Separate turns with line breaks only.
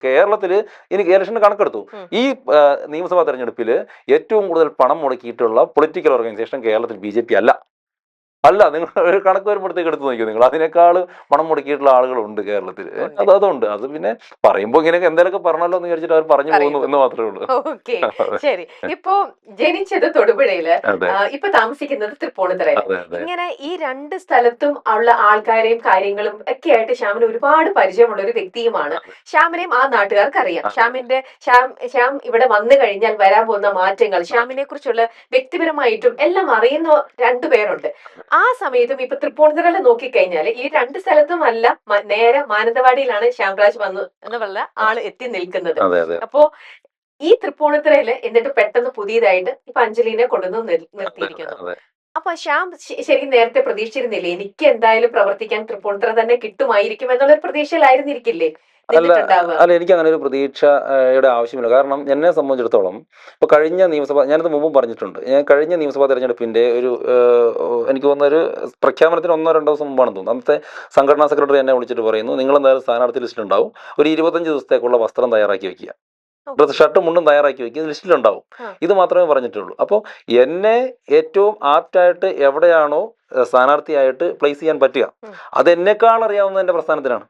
കേരളത്തിൽ എനിക്ക് ഇലക്ഷന്റെ കണക്കെടുത്തു. ഈ നിയമസഭാ തെരഞ്ഞെടുപ്പിൽ ഏറ്റവും കൂടുതൽ പണം മുടക്കിയിട്ടുള്ള പൊളിറ്റിക്കൽ ഓർഗനൈസേഷൻ കേരളത്തിൽ BJP അല്ല. അല്ല, നിങ്ങൾ ഒരു കണക്ക് വരുമ്പോഴത്തേക്ക് എടുത്ത് നോക്കിയോ നിങ്ങൾ. അതിനേക്കാൾ പണം മുടക്കിയിട്ടുള്ള ആളുകളുണ്ട് കേരളത്തിൽ. അതുണ്ട്. അത് പിന്നെ പറയുമ്പോൾ ഇങ്ങനെയൊക്കെ എന്തെങ്കിലുമൊക്കെ പറഞ്ഞല്ലോ എന്ന് വിചാരിച്ചിട്ട് അവർ പറഞ്ഞു പോകുന്നു എന്ന് മാത്രമേ ഉള്ളൂ.
ഓക്കെ, ശരി. ഇപ്പോ ജനിച്ചത് തൊടുപുഴയില്,
അതെ
ഇപ്പൊ താമസിക്കുന്നത് തൃപ്പൂണിത്തുറയില്.
അതെ അതെ
ഇങ്ങനെ ഈ രണ്ട് സ്ഥലത്തും ഉള്ള ആൾക്കാരെയും കാര്യങ്ങളും ഒക്കെ ആയിട്ട് ശ്യാമിന് ഒരുപാട് പരിചയമുള്ള ഒരു വ്യക്തിയുമാണ്. ശ്യാമിനെയും ആ നാട്ടുകാർക്ക് അറിയാം. ശ്യാം ഇവിടെ വന്നു കഴിഞ്ഞാൽ വരാൻ പോകുന്ന മാറ്റങ്ങൾ, ശ്യാമിനെ കുറിച്ചുള്ള വ്യക്തിപരമായിട്ടും എല്ലാം അറിയുന്ന രണ്ടുപേരുണ്ട്. ആ സമയത്തും ഇപ്പൊ തൃപ്പൂണിത്തുറയിൽ നോക്കിക്കഴിഞ്ഞാല് ഈ രണ്ട് സ്ഥലത്തും അല്ല, നേരെ മാനന്തവാടിയിലാണ് ശ്യാംരാജ് വന്നു എന്നുള്ള ആള് എത്തി നിൽക്കുന്നത്.
അതെ അതെ
അപ്പോ ഈ തൃപ്പൂണിത്തുറയില് എന്നിട്ട് പെട്ടെന്ന് പുതിയതായിട്ട് ഇപ്പൊ അഞ്ജലിനെ കൊണ്ടുവന്ന് നിർത്തിയിരിക്കുന്നു.
അതെ.
അപ്പൊ ശ്യാം ശരിക്കും നേരത്തെ പ്രതീക്ഷിച്ചിരുന്നില്ലേ എനിക്ക് എന്തായാലും പ്രവർത്തിക്കാൻ തൃപ്പൂണിത്തുറ തന്നെ കിട്ടുമായിരിക്കും എന്നുള്ളൊരു പ്രതീക്ഷയിലായിരുന്നിരിക്കില്ലേ
അല്ല
നിന്നിട്ടുണ്ടാവുക?
അല്ല എനിക്ക് അങ്ങനെ ഒരു പ്രതീക്ഷയുടെ ആവശ്യമില്ല. കാരണം എന്നെ സംബന്ധിച്ചിടത്തോളം ഇപ്പൊ കഴിഞ്ഞ നിയമസഭ, ഞാനത് മുമ്പും പറഞ്ഞിട്ടുണ്ട്, ഞാൻ കഴിഞ്ഞ നിയമസഭാ തെരഞ്ഞെടുപ്പിന്റെ ഒരു എനിക്ക് തോന്നുന്ന ഒരു പ്രഖ്യാപനത്തിന് 1-2 ദിവസം മുമ്പാണെന്ന് തോന്നുന്നു. അന്നത്തെ സംഘടനാ സെക്രട്ടറി എന്നെ വിളിച്ചിട്ട് പറയുന്നു, നിങ്ങൾ എന്തായാലും സ്ഥാനാർത്ഥി ലിസ്റ്റിലുണ്ടാവും, ഒരു 25 ദിവസത്തേക്കുള്ള വസ്ത്രം തയ്യാറാക്കി വെക്കുക, ഷർട്ടും മുണ്ടും തയ്യാറാക്കി വെക്കുക, ലിസ്റ്റിലുണ്ടാവും. ഇത് മാത്രമേ പറഞ്ഞിട്ടുള്ളൂ. അപ്പോൾ എന്നെ ഏറ്റവും ആപ്റ്റായിട്ട് എവിടെയാണോ സ്ഥാനാർത്ഥിയായിട്ട് പ്ലേസ് ചെയ്യാൻ പറ്റുക, അത് എന്നെക്കാൾ അറിയാവുന്ന എന്റെ പ്രസ്ഥാനത്തിനാണ്.